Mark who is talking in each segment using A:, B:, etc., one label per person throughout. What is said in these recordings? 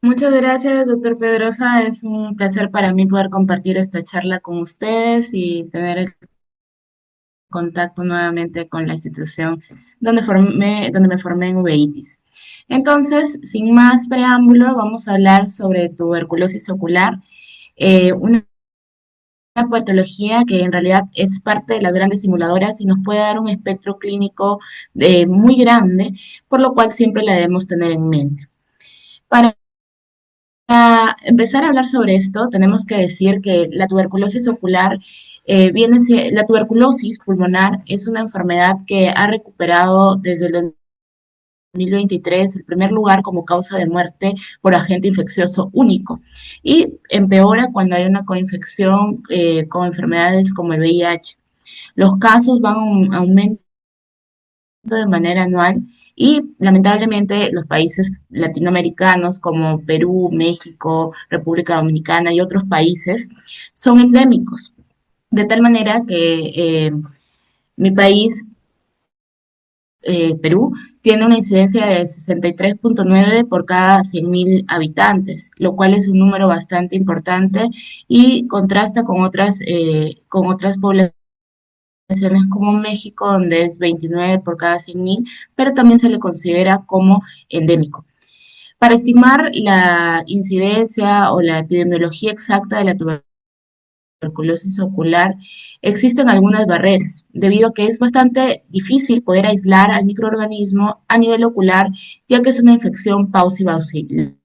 A: Muchas gracias, doctor Pedrosa. Es un placer para mí poder compartir esta charla con ustedes y tener el contacto nuevamente con la institución donde me formé en uveitis. Entonces, sin más preámbulo, vamos a hablar sobre tuberculosis ocular, una patología que en realidad es parte de las grandes simuladoras y nos puede dar un espectro clínico muy grande, por lo cual siempre la debemos tener en mente. Para empezar a hablar sobre esto, tenemos que decir que la tuberculosis ocular la tuberculosis pulmonar es una enfermedad que ha recuperado desde el 2023 el primer lugar como causa de muerte por agente infeccioso único y empeora cuando hay una coinfección con enfermedades como el VIH. Los casos van aumentando de manera anual y lamentablemente los países latinoamericanos como Perú, México, República Dominicana y otros países son endémicos, de tal manera que mi país, Perú, tiene una incidencia de 63,9 por cada 100.000 habitantes, lo cual es un número bastante importante y contrasta con otras poblaciones como México, donde es 29 por cada 100.000, pero también se le considera como endémico. Para estimar la incidencia o la epidemiología exacta de la tuberculosis ocular, existen algunas barreras, debido a que es bastante difícil poder aislar al microorganismo a nivel ocular, ya que es una infección paucivacilar.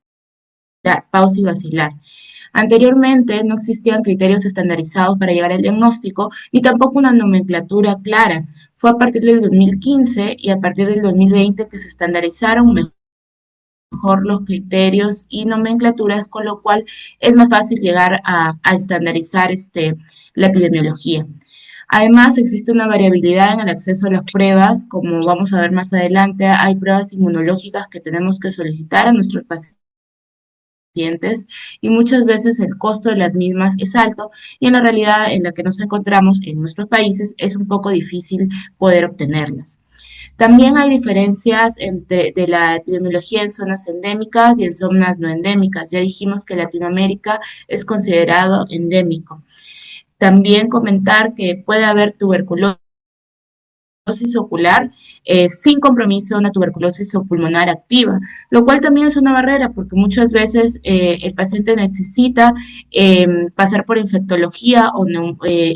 A: Anteriormente no existían criterios estandarizados para llevar el diagnóstico ni tampoco una nomenclatura clara. Fue a partir del 2015 y a partir del 2020 que se estandarizaron mejor los criterios y nomenclaturas, con lo cual es más fácil llegar a estandarizar la epidemiología. Además, existe una variabilidad en el acceso a las pruebas, como vamos a ver más adelante, hay pruebas inmunológicas que tenemos que solicitar a nuestros pacientes y muchas veces el costo de las mismas es alto y en la realidad en la que nos encontramos en nuestros países es un poco difícil poder obtenerlas. También hay diferencias de la epidemiología en zonas endémicas y en zonas no endémicas. Ya dijimos que Latinoamérica es considerado endémico. También comentar que puede haber tuberculosis ocular sin compromiso una tuberculosis pulmonar activa, lo cual también es una barrera porque muchas veces el paciente necesita pasar por infectología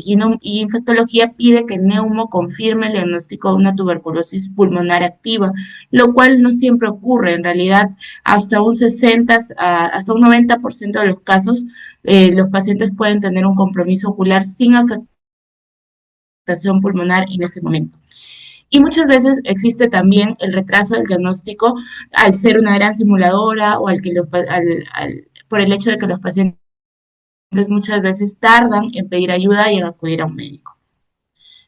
A: y infectología pide que Neumo confirme el diagnóstico de una tuberculosis pulmonar activa, lo cual no siempre ocurre. En realidad, hasta un 60, hasta un 90% de los casos, los pacientes pueden tener un compromiso ocular sin afectación pulmonar en ese momento. Y muchas veces existe también el retraso del diagnóstico al ser una gran simuladora o por el hecho de que los pacientes muchas veces tardan en pedir ayuda y en acudir a un médico.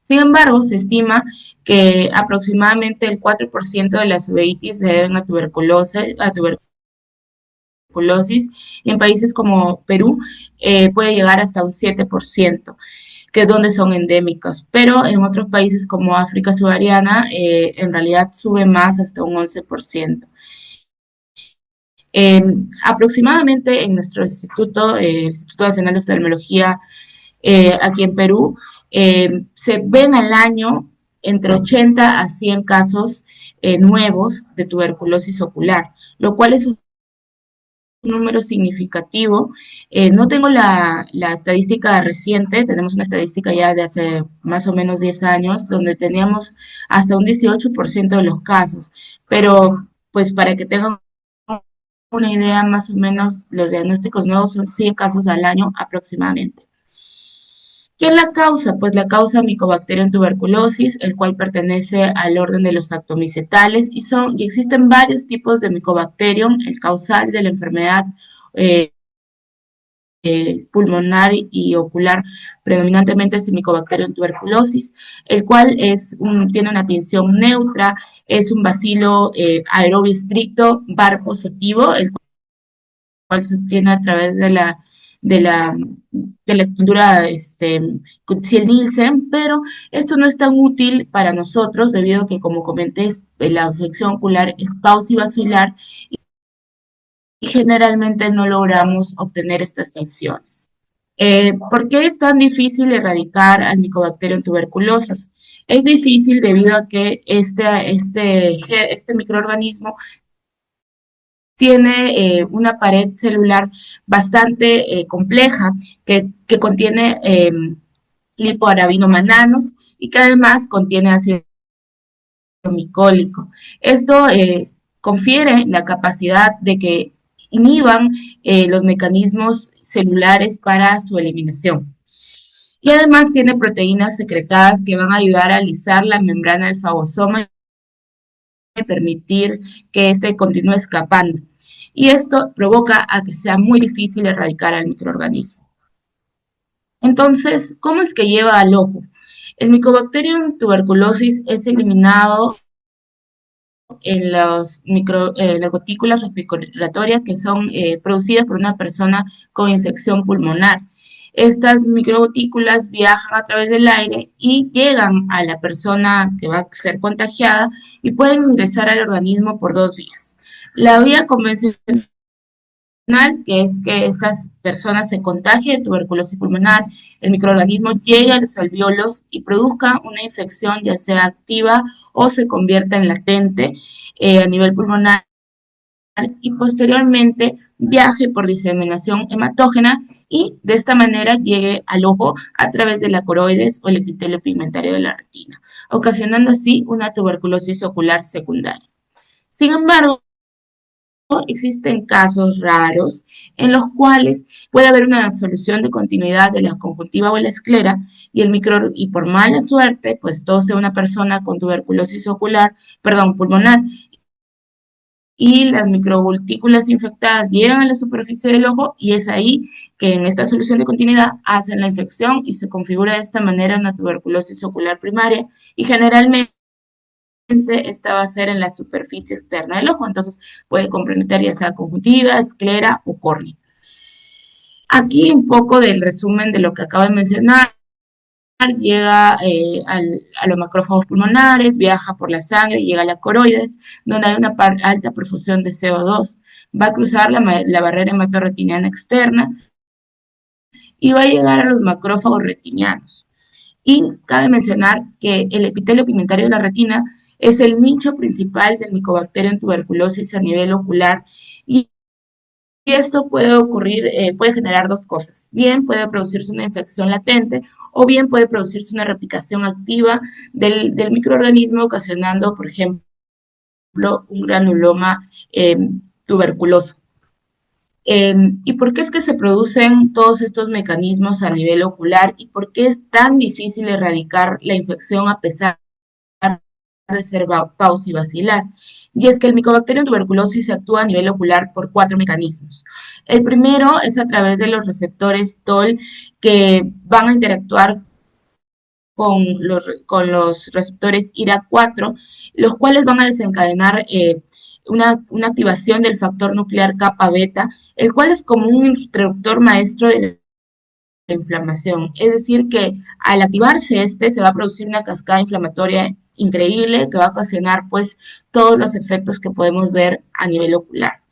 A: Sin embargo, se estima que aproximadamente el 4% de las uveitis se deben a tuberculosis y en países como Perú puede llegar hasta un 7%, que es donde son endémicos, pero en otros países como África subsahariana en realidad sube más hasta un 11%. Aproximadamente en nuestro instituto, el Instituto Nacional de Oftalmología, aquí en Perú, se ven al año entre 80 a 100 casos nuevos de tuberculosis ocular, lo cual es un número significativo. No tengo la estadística reciente, tenemos una estadística ya de hace más o menos 10 años, donde teníamos hasta un 18% de los casos, pero pues para que tengan una idea, más o menos los diagnósticos nuevos son 100 casos al año aproximadamente. ¿Qué es la causa? Pues la causa Mycobacterium tuberculosis, el cual pertenece al orden de los actomicetales y existen varios tipos de Mycobacterium. El causal de la enfermedad eh, pulmonar y ocular predominantemente es el Mycobacterium tuberculosis, el cual tiene una tinción neutra, es un bacilo aerobio estricto, bar positivo, el cual se obtiene a través de la, de la cultura Nielsen, pero esto no es tan útil para nosotros debido a que, como comenté, la afección ocular es paucivacilar y generalmente no logramos obtener estas tensiones. ¿Por qué es tan difícil erradicar al Mycobacterium tuberculosis? Es difícil debido a que este microorganismo tiene una pared celular bastante compleja que contiene lipoarabinomannanos y que además contiene ácido micólico. Esto confiere la capacidad de que inhiban los mecanismos celulares para su eliminación. Y además tiene proteínas secretadas que van a ayudar a alisar la membrana del fagosoma y permitir que éste continúe escapando. Y esto provoca a que sea muy difícil erradicar al microorganismo. Entonces, ¿cómo es que lleva al ojo? El Mycobacterium tuberculosis es eliminado en las gotículas respiratorias que son producidas por una persona con infección pulmonar. Estas microgotículas viajan a través del aire y llegan a la persona que va a ser contagiada y pueden ingresar al organismo por dos vías. La vía convencional, que es que estas personas se contagien de tuberculosis pulmonar, el microorganismo llegue a los alvéolos y produzca una infección ya sea activa o se convierta en latente a nivel pulmonar y posteriormente viaje por diseminación hematógena y de esta manera llegue al ojo a través de la coroides o el epitelio pigmentario de la retina, ocasionando así una tuberculosis ocular secundaria. Sin embargo, existen casos raros en los cuales puede haber una solución de continuidad de la conjuntiva o la esclera y por mala suerte, pues tose una persona con tuberculosis pulmonar y las microgotículas infectadas llegan a la superficie del ojo y es ahí que en esta solución de continuidad hacen la infección y se configura de esta manera una tuberculosis ocular primaria y generalmente esta va a ser en la superficie externa del ojo, entonces puede comprometer ya sea conjuntiva, esclera o córnea. Aquí un poco del resumen de lo que acabo de mencionar. Llega a los macrófagos pulmonares, viaja por la sangre, llega a la coroides, donde hay una alta profusión de CO2, va a cruzar la barrera hematorretiniana externa y va a llegar a los macrófagos retinianos. Y cabe mencionar que el epitelio pigmentario de la retina es el nicho principal del Mycobacterium tuberculosis a nivel ocular y esto puede ocurrir, puede generar dos cosas. Bien puede producirse una infección latente o bien puede producirse una replicación activa del microorganismo ocasionando, por ejemplo, un granuloma tuberculoso. ¿Y por qué es que se producen todos estos mecanismos a nivel ocular y por qué es tan difícil erradicar la infección a pesar de ser paucibacilar? Y es que el Mycobacterium tuberculosis actúa a nivel ocular por cuatro mecanismos. El primero es a través de los receptores TOL que van a interactuar con los receptores IRA4, los cuales van a desencadenar una activación del factor nuclear kappa beta, el cual es como un interruptor maestro de la inflamación. Es decir, que al activarse se va a producir una cascada inflamatoria increíble que va a ocasionar pues todos los efectos que podemos ver a nivel ocular.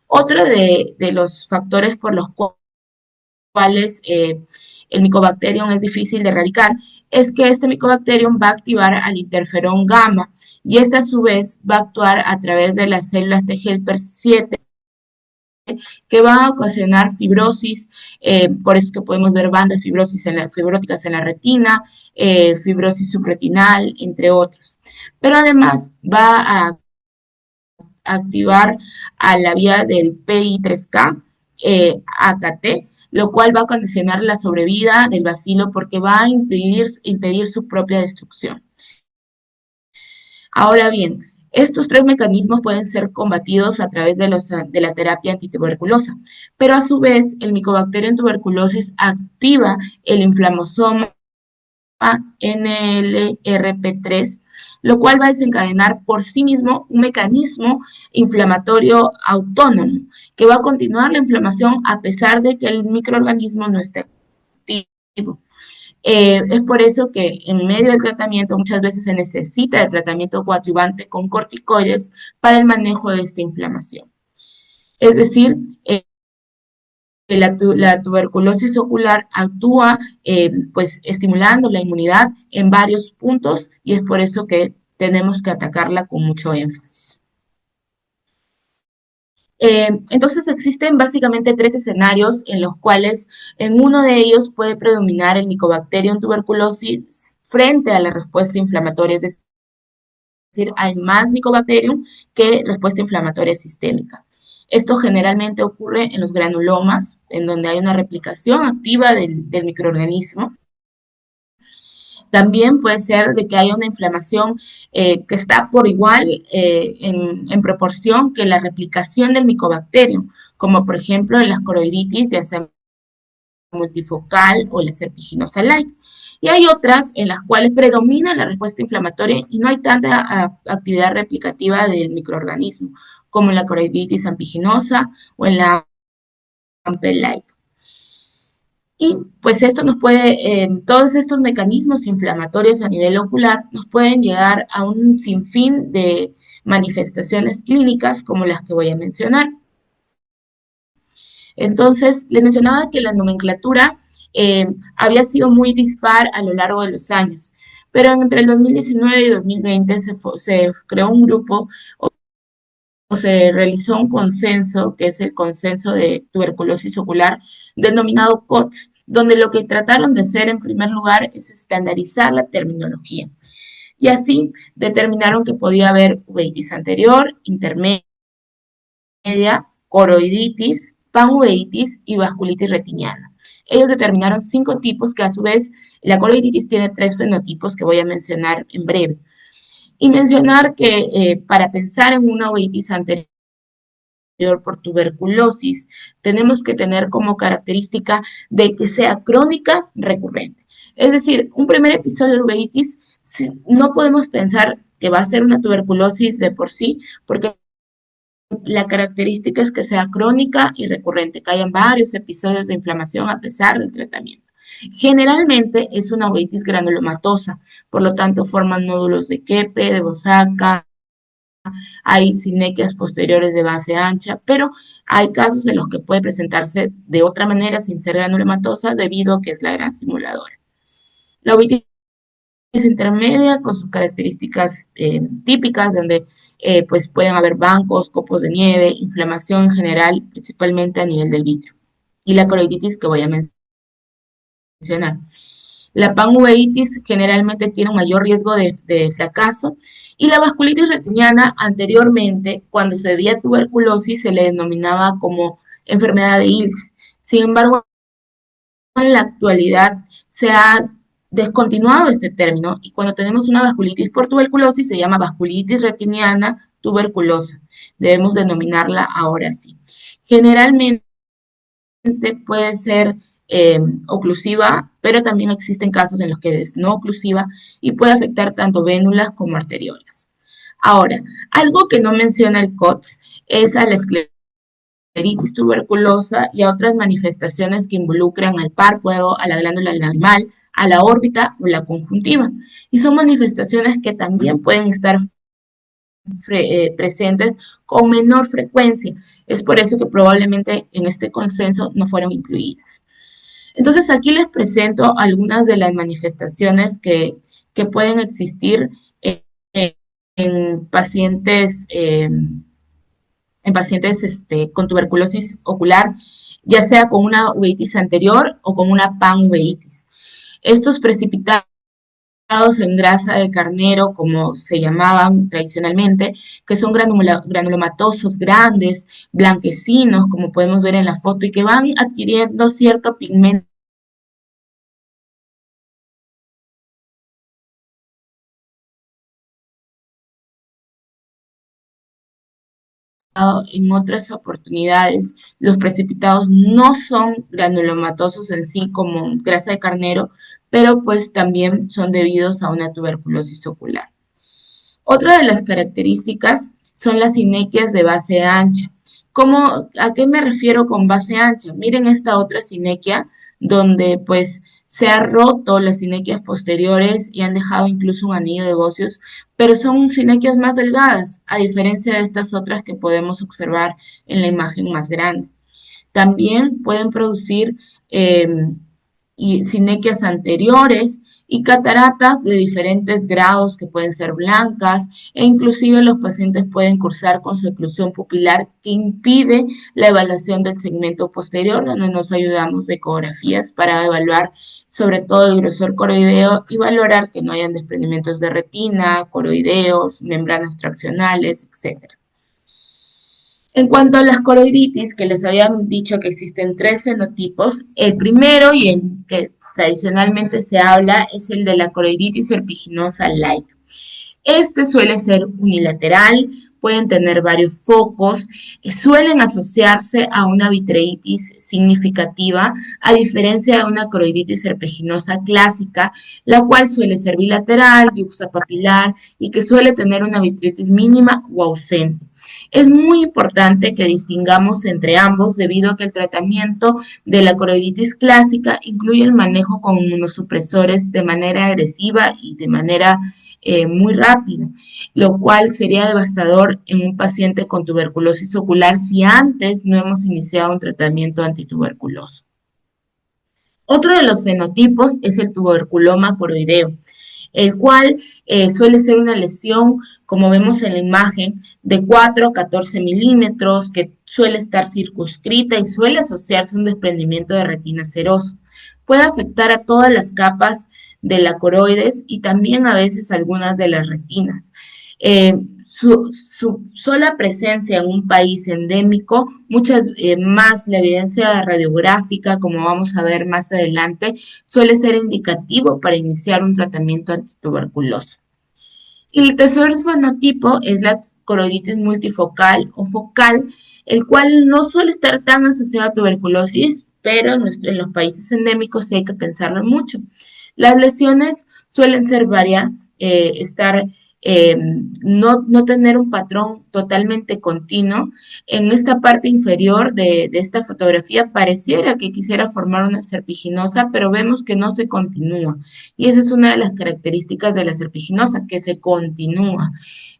A: Otro de los factores por los cuales el micobacterium es difícil de erradicar, es que este micobacterium va a activar al interferón gamma y este a su vez va a actuar a través de las células T helper 7 que van a ocasionar fibrosis, por eso que podemos ver bandas fibróticas en la retina, fibrosis subretinal, entre otros. Pero además va a activar a la vía del PI3K, AKT, lo cual va a condicionar la sobrevida del bacilo porque va a impedir su propia destrucción. Ahora bien, estos tres mecanismos pueden ser combatidos a través de la terapia antituberculosa, pero a su vez el Mycobacterium tuberculosis activa el inflamosoma NLRP3, lo cual va a desencadenar por sí mismo un mecanismo inflamatorio autónomo que va a continuar la inflamación a pesar de que el microorganismo no esté activo. Es por eso que en medio del tratamiento muchas veces se necesita de tratamiento coadyuvante con corticoides para el manejo de esta inflamación. Es decir, la tuberculosis ocular actúa pues estimulando la inmunidad en varios puntos y es por eso que tenemos que atacarla con mucho énfasis. Entonces existen básicamente tres escenarios en los cuales en uno de ellos puede predominar el Mycobacterium tuberculosis frente a la respuesta inflamatoria, es decir, hay más Mycobacterium que respuesta inflamatoria sistémica. Esto generalmente ocurre en los granulomas, en donde hay una replicación activa del microorganismo. También puede ser de que haya una inflamación que está por igual en proporción que la replicación del micobacterio, como por ejemplo en las coroiditis, ya sea multifocal o la serpiginosa light. Y hay otras en las cuales predomina la respuesta inflamatoria y no hay tanta actividad replicativa del microorganismo, como en la coroiditis ampiginosa o en la Ampel light. Y pues esto nos puede, todos estos mecanismos inflamatorios a nivel ocular nos pueden llegar a un sinfín de manifestaciones clínicas como las que voy a mencionar. Entonces, les mencionaba que la nomenclatura había sido muy dispar a lo largo de los años, pero entre el 2019 y 2020 se creó un grupo o se realizó un consenso, que es el consenso de tuberculosis ocular, denominado COTS, donde lo que trataron de hacer en primer lugar es estandarizar la terminología. Y así determinaron que podía haber uveitis anterior, intermedia, coroiditis, panuveitis y vasculitis retiniana. Ellos determinaron 5 tipos que a su vez la coroiditis tiene 3 fenotipos que voy a mencionar en breve. Y mencionar que para pensar en una uveitis anterior por tuberculosis, tenemos que tener como característica de que sea crónica recurrente. Es decir, un primer episodio de uveitis no podemos pensar que va a ser una tuberculosis de por sí, porque la característica es que sea crónica y recurrente, que hayan varios episodios de inflamación a pesar del tratamiento. Generalmente es una uveitis granulomatosa, por lo tanto forman nódulos de Keppe, de Bosaka, hay sinequias posteriores de base ancha, pero hay casos en los que puede presentarse de otra manera sin ser granulomatosa debido a que es la gran simuladora. La uveitis intermedia con sus características típicas donde pues pueden haber bancos, copos de nieve, inflamación en general, principalmente a nivel del vitrio. Y la coroiditis que voy a mencionar. La panuveitis generalmente tiene un mayor riesgo de fracaso y la vasculitis retiniana anteriormente, cuando se veía tuberculosis, se le denominaba como enfermedad de Ills. Sin embargo, en la actualidad se ha descontinuado este término y cuando tenemos una vasculitis por tuberculosis se llama vasculitis retiniana tuberculosa. Debemos denominarla ahora sí. Generalmente puede ser oclusiva, pero también existen casos en los que es no oclusiva y puede afectar tanto vénulas como arteriolas. Ahora, algo que no menciona el COTS es a la escleritis tuberculosa y a otras manifestaciones que involucran al párpado, a la glándula lacrimal, a la órbita o la conjuntiva. Y son manifestaciones que también pueden estar presentes con menor frecuencia. Es por eso que probablemente en este consenso no fueron incluidas. Entonces aquí les presento algunas de las manifestaciones que pueden existir en, en pacientes, con tuberculosis ocular, ya sea con una uveitis anterior o con una panuveitis. Estos precipitados en grasa de carnero, como se llamaban tradicionalmente, que son granulomatosos grandes, blanquecinos, como podemos ver en la foto, y que van adquiriendo cierto pigmento en otras oportunidades. Los precipitados no son granulomatosos en sí como grasa de carnero, pero pues también son debidos a una tuberculosis ocular. Otra de las características son las sinequias de base ancha, ¿A qué me refiero con base ancha? Miren esta otra sinequia donde pues se ha roto las sinequias posteriores y han dejado incluso un anillo de bocios, pero son sinequias más delgadas, a diferencia de estas otras que podemos observar en la imagen más grande. También pueden producir eh, y sinequias anteriores y cataratas de diferentes grados que pueden ser blancas e inclusive los pacientes pueden cursar con su oclusión pupilar que impide la evaluación del segmento posterior, donde nos ayudamos de ecografías para evaluar sobre todo el grosor coroideo y valorar que no hayan desprendimientos de retina, coroideos, membranas traccionales, etc. En cuanto a las coroiditis, que les habían dicho que existen tres fenotipos, el primero y el que tradicionalmente se habla es el de la coroiditis serpiginosa light. Este suele ser unilateral, pueden tener varios focos, suelen asociarse a una vitreitis significativa, a diferencia de una coroiditis serpeginosa clásica, la cual suele ser bilateral, papilar y que suele tener una vitreitis mínima o ausente. Es muy importante que distingamos entre ambos debido a que el tratamiento de la coroiditis clásica incluye el manejo con inmunosupresores de manera agresiva y de manera muy rápida, lo cual sería devastador en un paciente con tuberculosis ocular si antes no hemos iniciado un tratamiento antituberculoso. Otro de los fenotipos es el tuberculoma coroideo, el cual suele ser una lesión, como vemos en la imagen, de 4 a 14 milímetros, que suele estar circunscrita y suele asociarse a un desprendimiento de retina seroso. Puede afectar a todas las capas de la coroides y también a veces algunas de las retinas. Su sola presencia en un país endémico, muchas más la evidencia radiográfica, como vamos a ver más adelante, suele ser indicativo para iniciar un tratamiento antituberculoso. Y el tercer fenotipo es la coroiditis multifocal o focal, el cual no suele estar tan asociado a tuberculosis, pero en los países endémicos sí hay que pensarlo mucho. Las lesiones suelen ser varias, no tener un patrón totalmente continuo. En esta parte inferior de esta fotografía pareciera que quisiera formar una serpiginosa, pero vemos que no se continúa. Y esa es una de las características de la serpiginosa, que se continúa.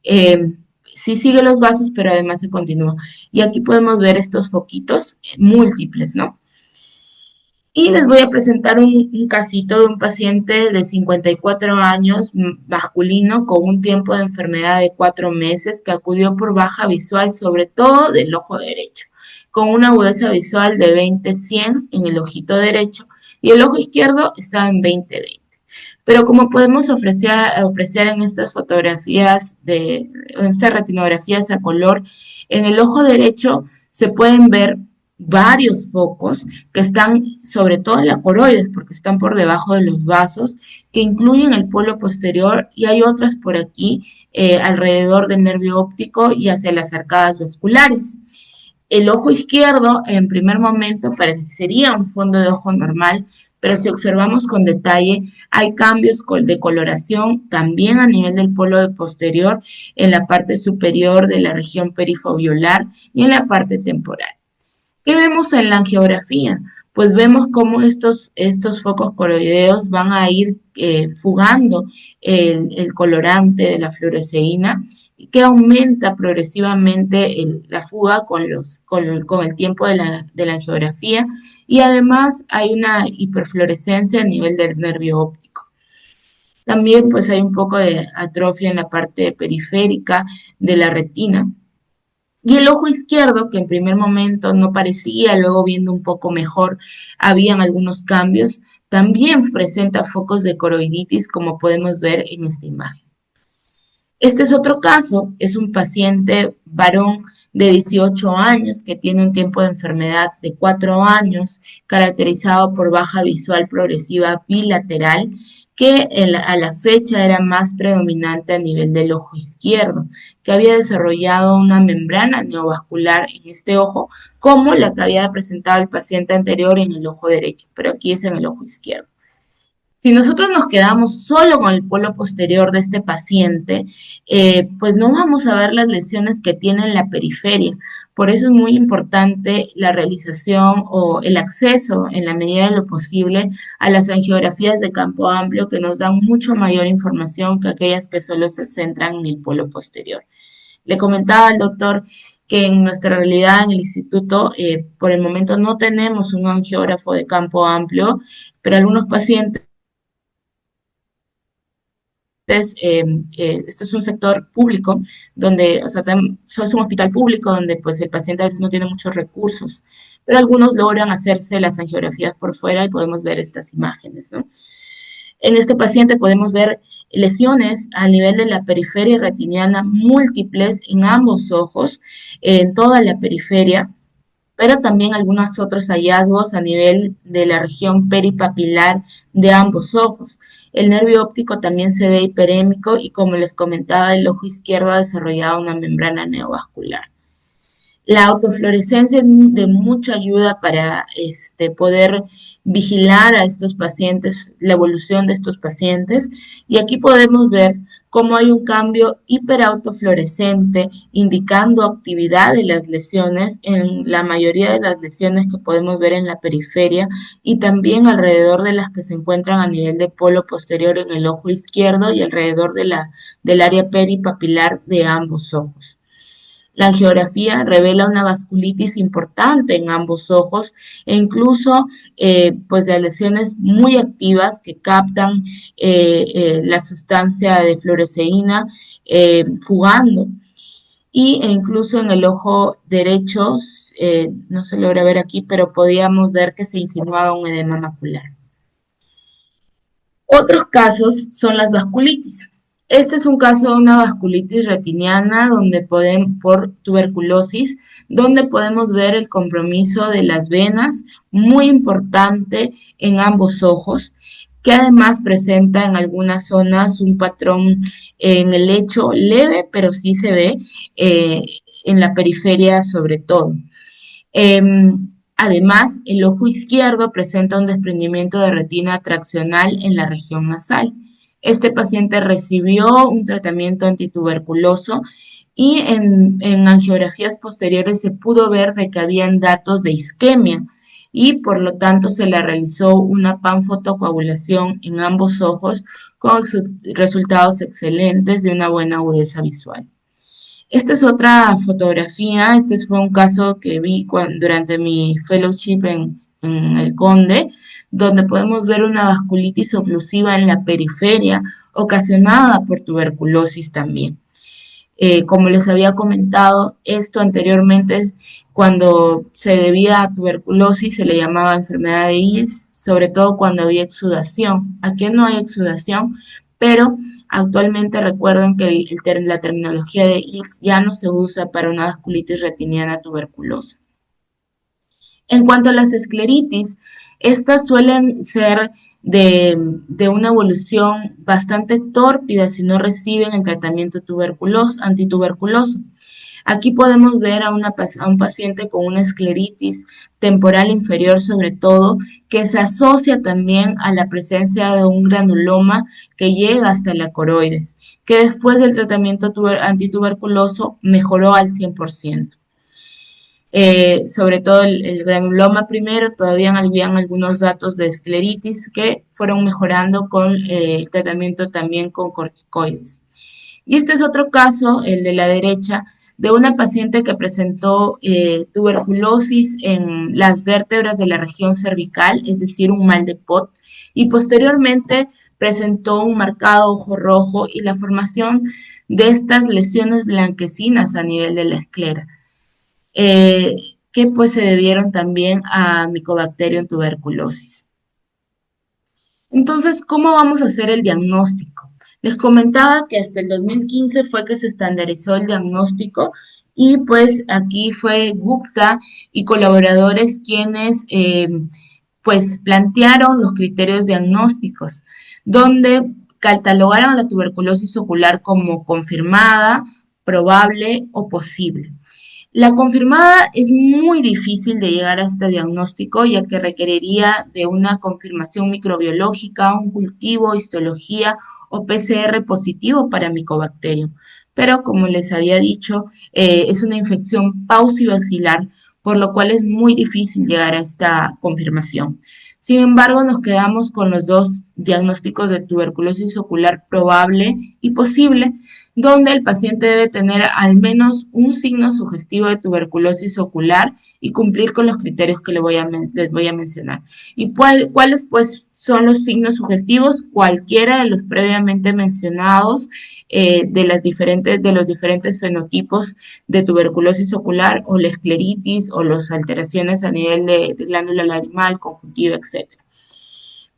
A: Sí sigue los vasos, pero además se continúa. Y aquí podemos ver estos foquitos múltiples, ¿no? Y les voy a presentar un casito de un paciente de 54 años, masculino, con un tiempo de enfermedad de 4 meses, que acudió por baja visual, sobre todo del ojo derecho, con una agudeza visual de 20/100 en el ojito derecho y el ojo izquierdo estaba en 20/20. Pero como podemos apreciar en estas fotografías, en estas retinografías a color, en el ojo derecho se pueden ver varios focos que están sobre todo en la coroides porque están por debajo de los vasos que incluyen el polo posterior y hay otras por aquí alrededor del nervio óptico y hacia las arcadas vasculares. El ojo izquierdo en primer momento parecería un fondo de ojo normal, pero si observamos con detalle hay cambios de coloración también a nivel del polo posterior en la parte superior de la región perifoviolar y en la parte temporal. ¿Qué vemos en la angiografía? Pues vemos cómo estos focos coroideos van a ir fugando el colorante de la fluoresceína y que aumenta progresivamente la fuga con el tiempo de la angiografía y además hay una hiperfluorescencia a nivel del nervio óptico. También pues hay un poco de atrofia en la parte periférica de la retina. Y el ojo izquierdo, que en primer momento no parecía, luego viendo un poco mejor, habían algunos cambios, también presenta focos de coroiditis, como podemos ver en esta imagen. Este es otro caso, es un paciente varón de 18 años que tiene un tiempo de enfermedad de 4 años, caracterizado por baja visual progresiva bilateral, que a la fecha era más predominante a nivel del ojo izquierdo, que había desarrollado una membrana neovascular en este ojo, como la que había presentado el paciente anterior en el ojo derecho, pero aquí es en el ojo izquierdo. Si nosotros nos quedamos solo con el polo posterior de este paciente, pues no vamos a ver las lesiones que tiene en la periferia. Por eso es muy importante la realización o el acceso, en la medida de lo posible, a las angiografías de campo amplio que nos dan mucho mayor información que aquellas que solo se centran en el polo posterior. Le comentaba al doctor que en nuestra realidad en el instituto, por el momento no tenemos un angiógrafo de campo amplio, pero algunos pacientes esto es un sector público donde, o sea, es un hospital público donde pues el paciente a veces no tiene muchos recursos, pero algunos logran hacerse las angiografías por fuera y podemos ver estas imágenes, ¿no? En este paciente podemos ver lesiones a nivel de la periferia retiniana múltiples en ambos ojos, en toda la periferia, pero también algunos otros hallazgos a nivel de la región peripapilar de ambos ojos. El nervio óptico también se ve hiperémico y, como les comentaba, el ojo izquierdo ha desarrollado una membrana neovascular. La autofluorescencia es de mucha ayuda para poder vigilar a estos pacientes, la evolución de estos pacientes. Y aquí podemos ver cómo hay un cambio hiperautofluorescente indicando actividad de las lesiones en la mayoría de las lesiones que podemos ver en la periferia y también alrededor de las que se encuentran a nivel de polo posterior en el ojo izquierdo y alrededor del área peripapilar de ambos ojos. La angiografía revela una vasculitis importante en ambos ojos e incluso pues las lesiones muy activas que captan la sustancia de fluoresceína fugando. E incluso en el ojo derecho, no se logra ver aquí, pero podíamos ver que se insinuaba un edema macular. Otros casos son las vasculitis. Este es un caso de una vasculitis retiniana por tuberculosis, donde podemos ver el compromiso de las venas, muy importante en ambos ojos, que además presenta en algunas zonas un patrón en el lecho leve, pero sí se ve en la periferia sobre todo. Además, el ojo izquierdo presenta un desprendimiento de retina traccional en la región nasal. Este paciente recibió un tratamiento antituberculoso y en angiografías posteriores se pudo ver de que habían datos de isquemia y por lo tanto se le realizó una panfotocoagulación en ambos ojos con resultados excelentes de una buena agudeza visual. Esta es otra fotografía, este fue un caso que vi durante mi fellowship en el Conde, donde podemos ver una vasculitis oclusiva en la periferia ocasionada por tuberculosis también. Como les había comentado, esto anteriormente, cuando se debía a tuberculosis, se le llamaba enfermedad de Ills, sobre todo cuando había exudación. Aquí no hay exudación, pero actualmente recuerden que la terminología de Ills ya no se usa para una vasculitis retiniana tuberculosa. En cuanto a las escleritis, estas suelen ser de una evolución bastante tórpida si no reciben el tratamiento antituberculoso. Aquí podemos ver a un paciente con una escleritis temporal inferior sobre todo, que se asocia también a la presencia de un granuloma que llega hasta la coroides, que después del tratamiento antituberculoso mejoró al 100%. Sobre todo el granuloma primero, todavía habían algunos datos de escleritis que fueron mejorando con el tratamiento también con corticoides. Y este es otro caso, el de la derecha, de una paciente que presentó tuberculosis en las vértebras de la región cervical, es decir, un mal de Pot, y posteriormente presentó un marcado ojo rojo y la formación de estas lesiones blanquecinas a nivel de la esclera. Que pues se debieron también a Mycobacterium tuberculosis. Entonces, ¿cómo vamos a hacer el diagnóstico? Les comentaba que hasta el 2015 fue que se estandarizó el diagnóstico y pues aquí fue Gupta y colaboradores quienes pues plantearon los criterios diagnósticos, donde catalogaron la tuberculosis ocular como confirmada, probable o posible. La confirmada es muy difícil de llegar a este diagnóstico, ya que requeriría de una confirmación microbiológica, un cultivo, histología o PCR positivo para micobacterium. Pero como les había dicho, es una infección paucibacilar, por lo cual es muy difícil llegar a esta confirmación. Sin embargo, nos quedamos con los dos diagnósticos de tuberculosis ocular probable y posible, donde el paciente debe tener al menos un signo sugestivo de tuberculosis ocular y cumplir con los criterios que les voy a mencionar. ¿Y cuáles pues son los signos sugestivos? Cualquiera de los previamente mencionados, de los diferentes fenotipos de tuberculosis ocular o la escleritis o las alteraciones a nivel de glándula larimal, conjuntiva, etc.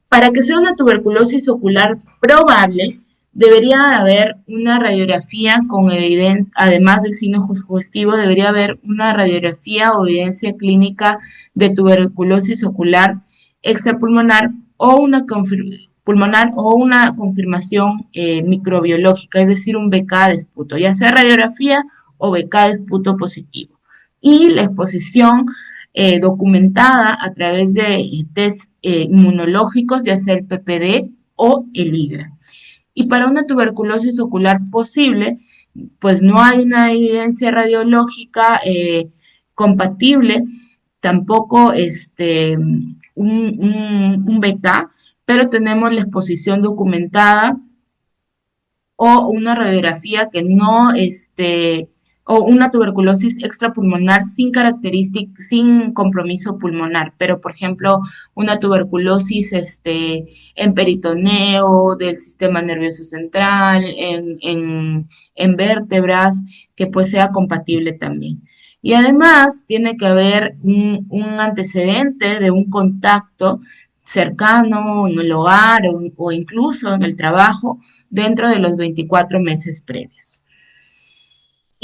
A: Para que sea una tuberculosis ocular probable, debería haber una radiografía con evidencia, además del signo sugestivo, debería haber una radiografía o evidencia clínica de tuberculosis ocular extrapulmonar o una confirmación microbiológica, es decir, un BK de esputo, ya sea radiografía o BK de esputo positivo. Y la exposición documentada a través de test inmunológicos, ya sea el PPD o el IGRA. Y para una tuberculosis ocular posible, pues no hay una evidencia radiológica compatible, tampoco un BK, pero tenemos la exposición documentada o una radiografía que no o una tuberculosis extrapulmonar sin compromiso pulmonar, pero por ejemplo una tuberculosis en peritoneo del sistema nervioso central, en vértebras, que pues sea compatible también. Y además tiene que haber un antecedente de un contacto cercano en el hogar o incluso en el trabajo dentro de los 24 meses previos.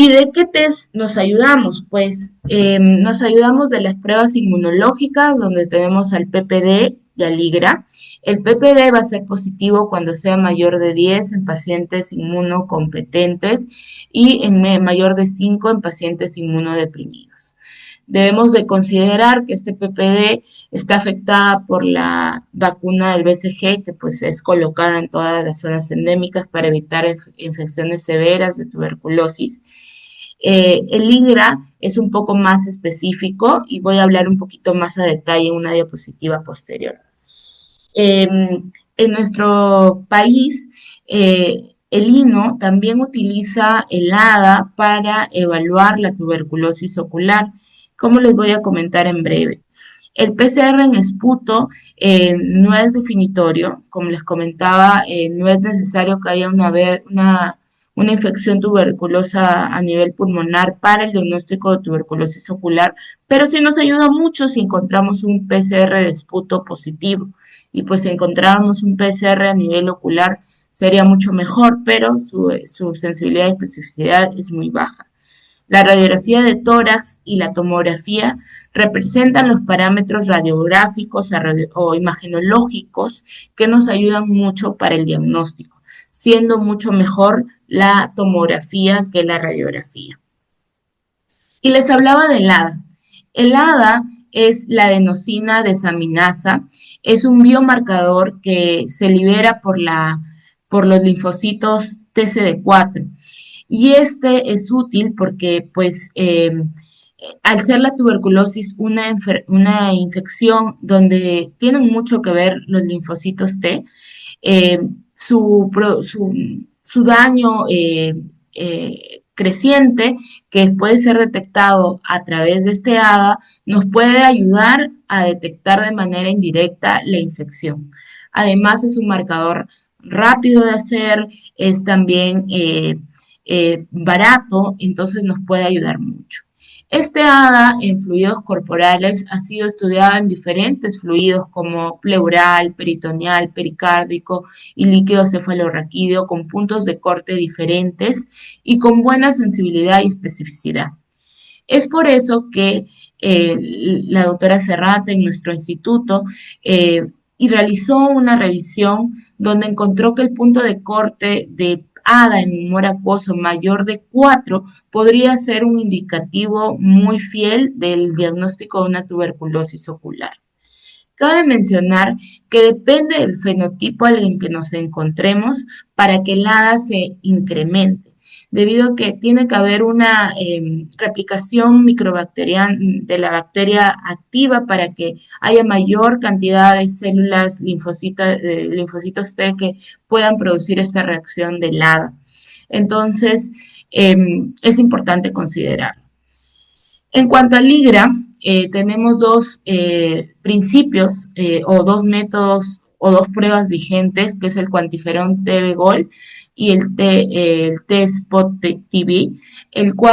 A: ¿Y de qué test nos ayudamos? Pues nos ayudamos de las pruebas inmunológicas, donde tenemos al PPD y al IGRA. El PPD va a ser positivo cuando sea mayor de 10 en pacientes inmunocompetentes y en mayor de 5 en pacientes inmunodeprimidos. Debemos de considerar que este PPD está afectada por la vacuna del BCG, que pues es colocada en todas las zonas endémicas para evitar infecciones severas de tuberculosis. El IGRA es un poco más específico y voy a hablar un poquito más a detalle en una diapositiva posterior. En nuestro país, el INO también utiliza el ADA para evaluar la tuberculosis ocular, como les voy a comentar en breve. El PCR en esputo no es definitorio, como les comentaba, no es necesario que haya una infección tuberculosa a nivel pulmonar para el diagnóstico de tuberculosis ocular, pero sí nos ayuda mucho si encontramos un PCR de esputo positivo. Y pues si encontráramos un PCR a nivel ocular sería mucho mejor, pero su sensibilidad y especificidad es muy baja. La radiografía de tórax y la tomografía representan los parámetros radiográficos o imagenológicos que nos ayudan mucho para el diagnóstico, siendo mucho mejor la tomografía que la radiografía. Y les hablaba del ADA. El ADA es la adenosina desaminasa, es un biomarcador que se libera por los linfocitos TCD4. Y este es útil porque, pues, al ser la tuberculosis una infección donde tienen mucho que ver los linfocitos T, eh, su daño creciente, que puede ser detectado a través de este ADA, nos puede ayudar a detectar de manera indirecta la infección. Además, es un marcador rápido de hacer, es también barato, entonces nos puede ayudar mucho. Este ADA en fluidos corporales ha sido estudiado en diferentes fluidos como pleural, peritoneal, pericárdico y líquido cefalorraquídeo con puntos de corte diferentes y con buena sensibilidad y especificidad. Es por eso que la doctora Serrate en nuestro instituto y realizó una revisión donde encontró que el punto de corte ADA en humor acuoso mayor de 4 podría ser un indicativo muy fiel del diagnóstico de una tuberculosis ocular. Cabe mencionar que depende del fenotipo en que nos encontremos para que el ADA se incremente, debido a que tiene que haber una replicación microbacteriana de la bacteria activa para que haya mayor cantidad de células linfocitos T que puedan producir esta reacción del ADA. Entonces, es importante considerarlo. En cuanto al IGRA, tenemos dos principios o dos métodos o dos pruebas vigentes, que es el cuantiferón TB Gold y el T-Spot TV,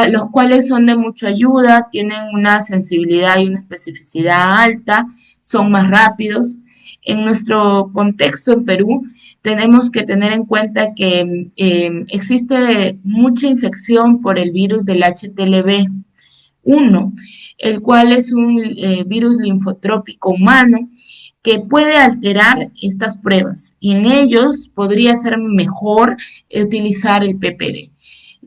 A: los cuales son de mucha ayuda, tienen una sensibilidad y una especificidad alta, son más rápidos. En nuestro contexto en Perú, tenemos que tener en cuenta que existe mucha infección por el virus del HTLV 1, el cual es un virus linfotrópico humano que puede alterar estas pruebas y en ellos podría ser mejor utilizar el PPD.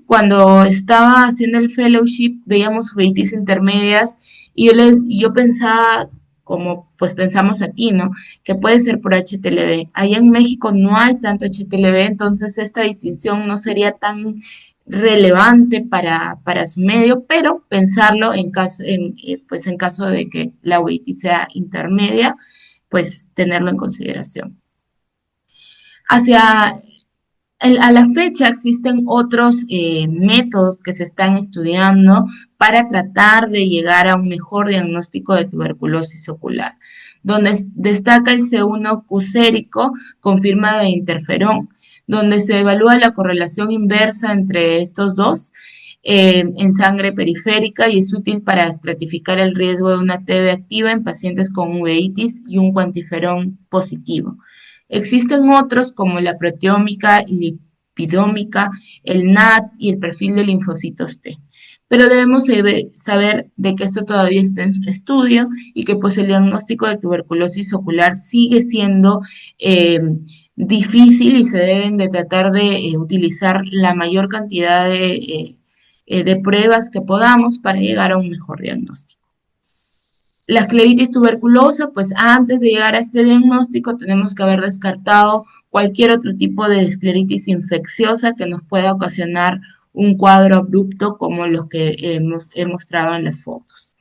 A: Cuando estaba haciendo el fellowship veíamos uveitis intermedias y yo pensaba, como pues pensamos aquí, ¿no? Que puede ser por HTLV. Allá en México no hay tanto HTLV, entonces esta distinción no sería tan relevante para su medio, pero pensarlo pues en caso de que la uveitis sea intermedia, pues tenerlo en consideración. A la fecha existen otros métodos que se están estudiando para tratar de llegar a un mejor diagnóstico de tuberculosis ocular, donde destaca el C1Q sérico con firma de interferón, donde se evalúa la correlación inversa entre estos dos en sangre periférica y es útil para estratificar el riesgo de una TB activa en pacientes con uveitis y un cuantiferón positivo. Existen otros como la proteómica y lipidómica, el NAT y el perfil de linfocitos T. Pero debemos saber de que esto todavía está en estudio y que pues el diagnóstico de tuberculosis ocular sigue siendo difícil y se deben de tratar de utilizar la mayor cantidad de pruebas que podamos para llegar a un mejor diagnóstico. La escleritis tuberculosa, pues antes de llegar a este diagnóstico tenemos que haber descartado cualquier otro tipo de escleritis infecciosa que nos pueda ocasionar un cuadro abrupto como los que he mostrado en las fotos.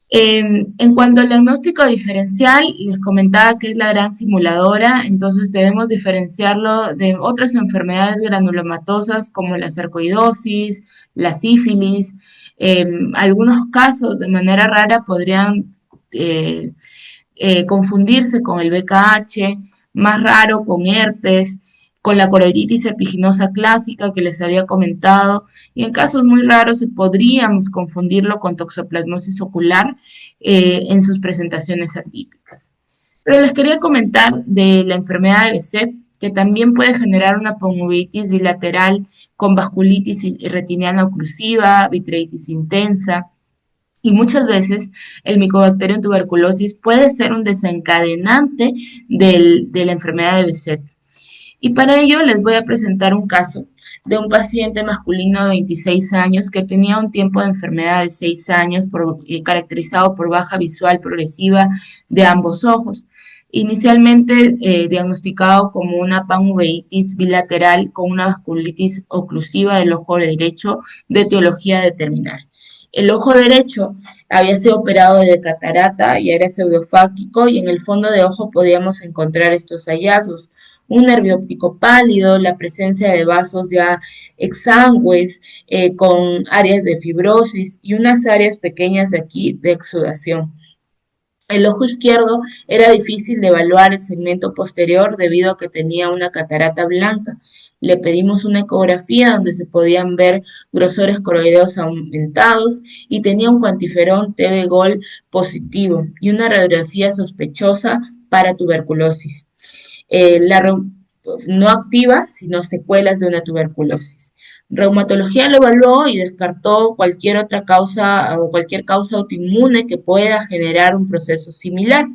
A: En cuanto al diagnóstico diferencial, les comentaba que es la gran simuladora, entonces debemos diferenciarlo de otras enfermedades granulomatosas como la sarcoidosis, la sífilis. Algunos casos de manera rara podrían confundirse con el BKH, más raro con herpes, con la coroiditis epiginosa clásica que les había comentado, y en casos muy raros podríamos confundirlo con toxoplasmosis ocular en sus presentaciones atípicas. Pero les quería comentar de la enfermedad de Behçet, que también puede generar una panuveitis bilateral con vasculitis retiniana oclusiva, vitreitis intensa, y muchas veces el Mycobacterium tuberculosis puede ser un desencadenante de la enfermedad de Behçet. Y para ello les voy a presentar un caso de un paciente masculino de 26 años que tenía un tiempo de enfermedad de 6 años caracterizado por baja visual progresiva de ambos ojos. Inicialmente diagnosticado como una panuveitis bilateral con una vasculitis oclusiva del ojo derecho de etiología determinada. El ojo derecho había sido operado de catarata y era pseudofáquico y en el fondo de ojo podíamos encontrar estos hallazgos. Un nervio óptico pálido, la presencia de vasos ya exangües con áreas de fibrosis y unas áreas pequeñas de aquí de exudación. El ojo izquierdo era difícil de evaluar el segmento posterior debido a que tenía una catarata blanca. Le pedimos una ecografía donde se podían ver grosores coroideos aumentados y tenía un cuantiferón TB Gold positivo y una radiografía sospechosa para tuberculosis. No activa, sino secuelas de una tuberculosis. Reumatología lo evaluó y descartó cualquier otra causa o cualquier causa autoinmune que pueda generar un proceso similar.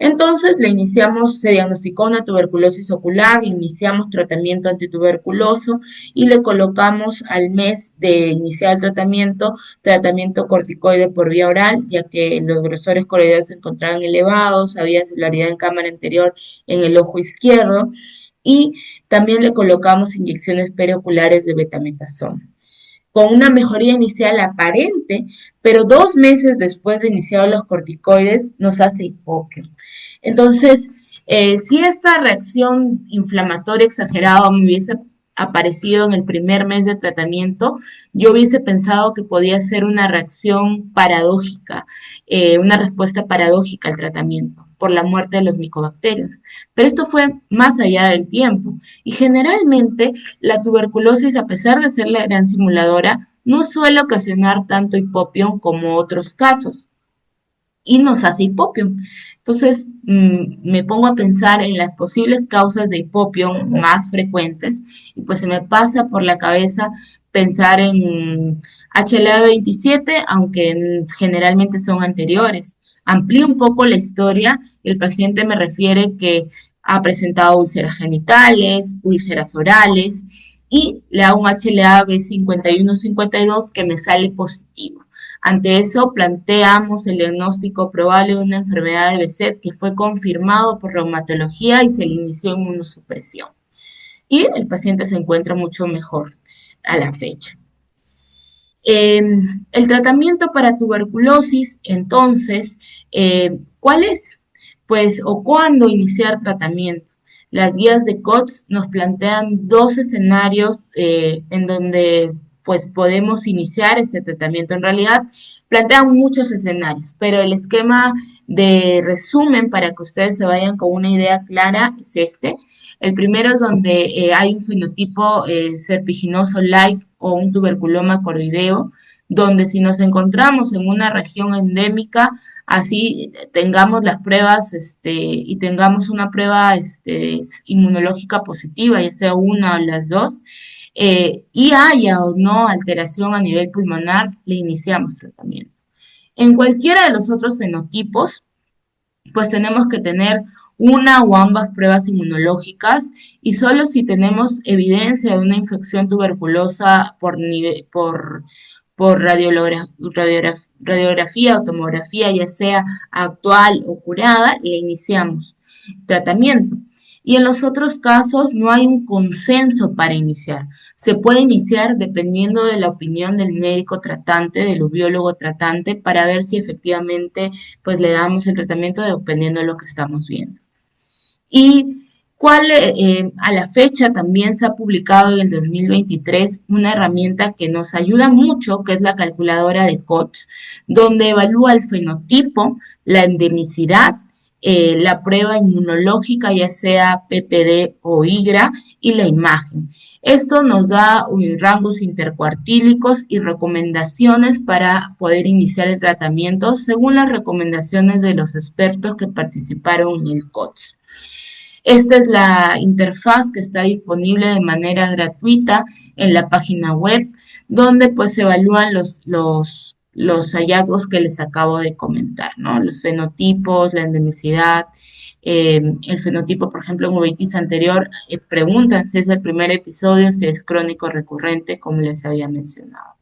A: Entonces se diagnosticó una tuberculosis ocular, le iniciamos tratamiento antituberculoso y le colocamos al mes de iniciar el tratamiento corticoide por vía oral, ya que los grosores coroidales se encontraban elevados, había celularidad en cámara anterior en el ojo izquierdo y también le colocamos inyecciones perioculares de betametason con una mejoría inicial aparente, pero 2 meses después de iniciar los corticoides nos hace hipopio. Entonces, si esta reacción inflamatoria exagerada me hubiese aparecido en el primer mes de tratamiento, yo hubiese pensado que podía ser una reacción paradójica, una respuesta paradójica al tratamiento por la muerte de los micobacterios. Pero esto fue más allá del tiempo y generalmente la tuberculosis, a pesar de ser la gran simuladora, no suele ocasionar tanto hipopio como otros casos y nos hace hipopio. Entonces, me pongo a pensar en las posibles causas de hipopio más frecuentes y pues se me pasa por la cabeza pensar en HLA-27, aunque generalmente son anteriores. Amplío un poco la historia y el paciente me refiere que ha presentado úlceras genitales, úlceras orales y le hago un HLA-B51-52 que me sale positivo. Ante eso, planteamos el diagnóstico probable de una enfermedad de Behçet que fue confirmado por reumatología y se le inició inmunosupresión. Y el paciente se encuentra mucho mejor a la fecha. Eh, el tratamiento para tuberculosis, entonces, ¿cuál es? Pues, o cuándo iniciar tratamiento. Las guías de COTS nos plantean dos escenarios en donde pues podemos iniciar este tratamiento. En realidad plantean muchos escenarios, pero el esquema de resumen para que ustedes se vayan con una idea clara es este. El primero es donde hay un fenotipo serpiginoso like o un tuberculoma coroideo, donde si nos encontramos en una región endémica, así tengamos las pruebas y tengamos una prueba inmunológica positiva, ya sea una o las dos, y haya o no alteración a nivel pulmonar, le iniciamos tratamiento. En cualquiera de los otros fenotipos, pues tenemos que tener una o ambas pruebas inmunológicas y solo si tenemos evidencia de una infección tuberculosa por radiografía o tomografía, ya sea actual o curada, le iniciamos tratamiento. Y en los otros casos no hay un consenso para iniciar. Se puede iniciar dependiendo de la opinión del médico tratante, del biólogo tratante, para ver si efectivamente pues le damos el tratamiento dependiendo de lo que estamos viendo. Y a la fecha también se ha publicado en el 2023 una herramienta que nos ayuda mucho, que es la calculadora de COTS, donde evalúa el fenotipo, la endemicidad, la prueba inmunológica, ya sea PPD o IGRA, y la imagen. Esto nos da rangos intercuartílicos y recomendaciones para poder iniciar el tratamiento según las recomendaciones de los expertos que participaron en el COTS. Esta es la interfaz que está disponible de manera gratuita en la página web, donde pues se evalúan los hallazgos que les acabo de comentar, ¿no? Los fenotipos, la endemicidad, el fenotipo, por ejemplo, en uveitis anterior, preguntan si es el primer episodio, si es crónico recurrente, como les había mencionado.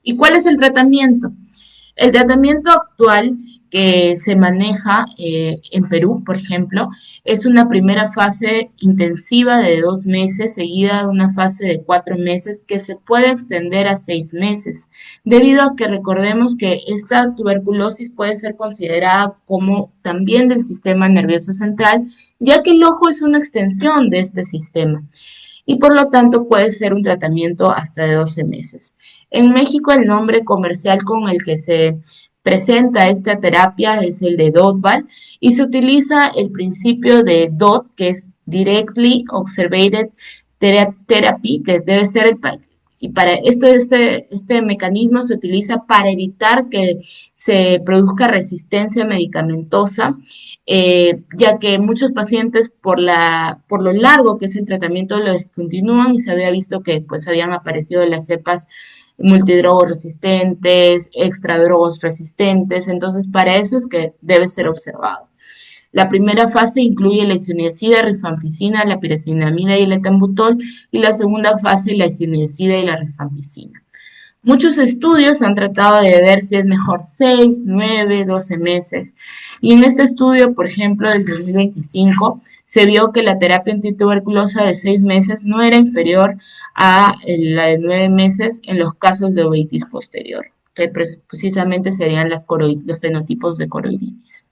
A: ¿Y cuál es el tratamiento? El tratamiento actual que se maneja en Perú, por ejemplo, es una primera fase intensiva de 2 meses, seguida de una fase de 4 meses que se puede extender a 6 meses, debido a que recordemos que esta tuberculosis puede ser considerada como también del sistema nervioso central, ya que el ojo es una extensión de este sistema y por lo tanto puede ser un tratamiento hasta de 12 meses. En México el nombre comercial con el que se presenta esta terapia es el de DOTBAL y se utiliza el principio de DOT, que es Directly Observed Therapy, que debe ser y para este mecanismo se utiliza para evitar que se produzca resistencia medicamentosa, ya que muchos pacientes por lo largo que es el tratamiento lo descontinúan y se había visto que pues habían aparecido las cepas multidrogos resistentes, extradrogos resistentes, entonces para eso es que debe ser observado. La primera fase incluye la isoniazida, rifampicina, la pirazinamida y el etambutol, y la segunda fase la isoniazida y la rifampicina. Muchos estudios han tratado de ver si es mejor 6, 9, 12 meses. Y en este estudio, por ejemplo, del 2025, se vio que la terapia antituberculosa de 6 meses no era inferior a la de 9 meses en los casos de uveitis posterior, que precisamente serían los fenotipos de coroiditis.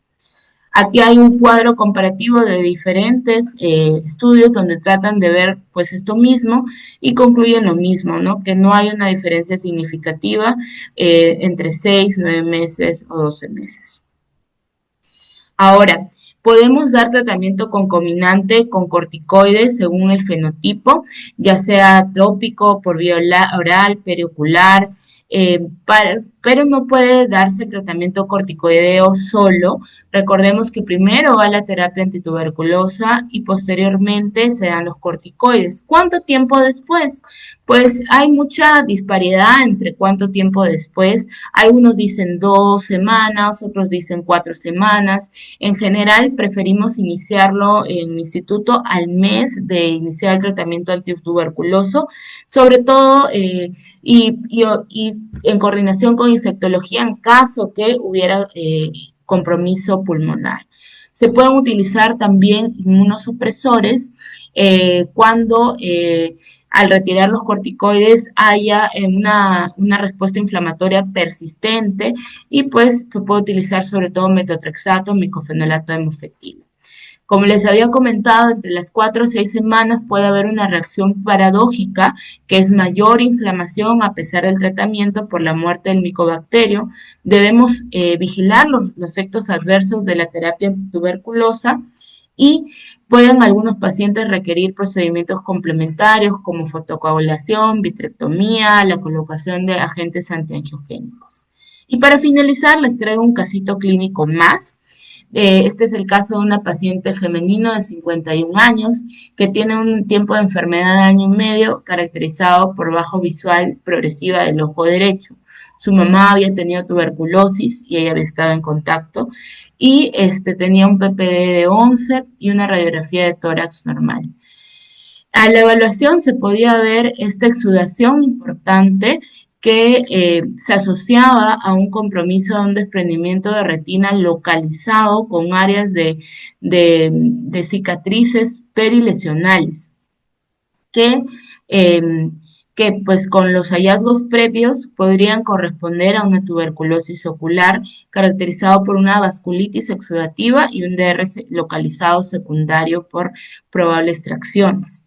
A: Aquí hay un cuadro comparativo de diferentes estudios donde tratan de ver pues esto mismo y concluyen lo mismo, ¿no? Que no hay una diferencia significativa entre 6, 9 meses o 12 meses. Ahora, podemos dar tratamiento concomitante con corticoides según el fenotipo, ya sea tópico, por vía oral, periocular, pero no puede darse tratamiento corticoideo solo. Recordemos que primero va la terapia antituberculosa y posteriormente se dan los corticoides. ¿Cuánto tiempo después? Pues hay mucha disparidad entre cuánto tiempo después. Algunos dicen 2 semanas, otros dicen 4 semanas. En general, preferimos iniciarlo en mi instituto al mes de iniciar el tratamiento antituberculoso, sobre todo y en coordinación con infectología en caso que hubiera compromiso pulmonar. Se pueden utilizar también inmunosupresores cuando al retirar los corticoides haya una respuesta inflamatoria persistente y pues se puede utilizar sobre todo metotrexato, micofenolato de mofetil. Como les había comentado, entre las 4 o 6 semanas puede haber una reacción paradójica, que es mayor inflamación a pesar del tratamiento por la muerte del micobacterio. Debemos vigilar los efectos adversos de la terapia antituberculosa y pueden algunos pacientes requerir procedimientos complementarios como fotocoagulación, vitrectomía, la colocación de agentes antiangiogénicos. Y para finalizar, les traigo un casito clínico más. Este es el caso de una paciente femenino de 51 años que tiene un tiempo de enfermedad de año y medio caracterizado por bajo visual progresiva del ojo derecho. Su mamá había tenido tuberculosis y ella había estado en contacto y tenía un PPD de 11 y una radiografía de tórax normal. A la evaluación se podía ver esta exudación importante que se asociaba a un compromiso de un desprendimiento de retina localizado con áreas de cicatrices perilesionales que, eh, que pues con los hallazgos previos podrían corresponder a una tuberculosis ocular caracterizado por una vasculitis exudativa y un DR localizado secundario por probables tracciones.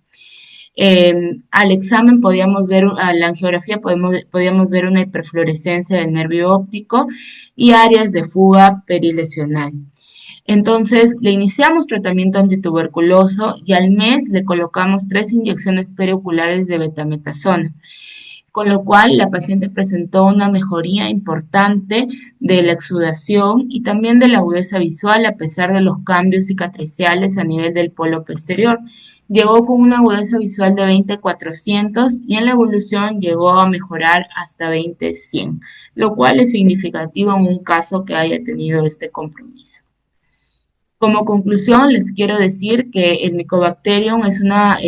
A: Al examen podíamos ver, a la angiografía podíamos ver una hiperfluorescencia del nervio óptico y áreas de fuga perilesional. Entonces, le iniciamos tratamiento antituberculoso y al mes le colocamos 3 inyecciones perioculares de betametasona, con lo cual la paciente presentó una mejoría importante de la exudación y también de la agudeza visual a pesar de los cambios cicatriciales a nivel del polo posterior. Llegó con una agudeza visual de 20/400 y en la evolución llegó a mejorar hasta 20/100, lo cual es significativo en un caso que haya tenido este compromiso. Como conclusión, les quiero decir que el Mycobacterium es una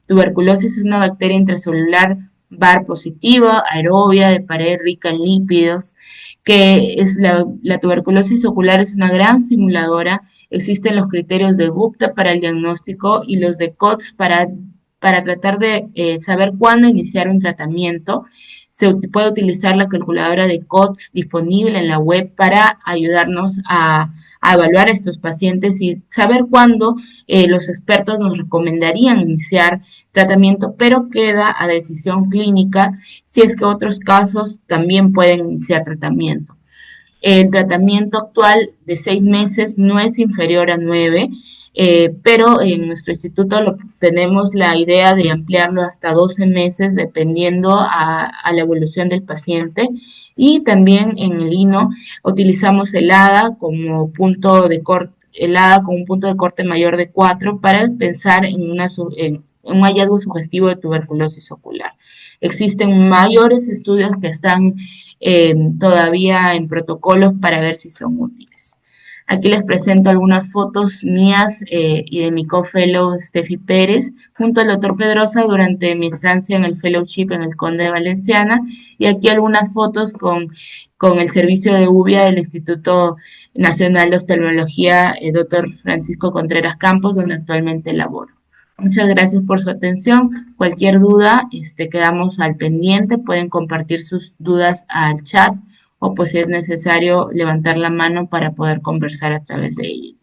A: tuberculosis, es una bacteria intracelular VAR positiva, aerobia, de pared rica en lípidos, que es la tuberculosis ocular es una gran simuladora. Existen los criterios de Gupta para el diagnóstico y los de COTS para tratar de saber cuándo iniciar un tratamiento. Se puede utilizar la calculadora de COTS disponible en la web para ayudarnos a evaluar a estos pacientes y saber cuándo los expertos nos recomendarían iniciar tratamiento, pero queda a decisión clínica si es que otros casos también pueden iniciar tratamiento. El tratamiento actual de 6 meses no es inferior a 9, pero en nuestro instituto tenemos la idea de ampliarlo hasta 12 meses dependiendo a la evolución del paciente. Y también en el INO utilizamos el ADA como punto de corte, el ADA con un punto de corte mayor de 4 para pensar en un hallazgo sugestivo de tuberculosis ocular. Existen mayores estudios que están todavía en protocolos para ver si son útiles. Aquí les presento algunas fotos mías y de mi co-fellow Steffi Pérez, junto al doctor Pedrosa durante mi estancia en el fellowship en el Conde de Valenciana, y aquí algunas fotos con el servicio de UBIA del Instituto Nacional de Oftalmología, doctor Francisco Contreras Campos, donde actualmente laboro. Muchas gracias por su atención. Cualquier duda, quedamos al pendiente. Pueden compartir sus dudas al chat o pues si es necesario levantar la mano para poder conversar a través de ella.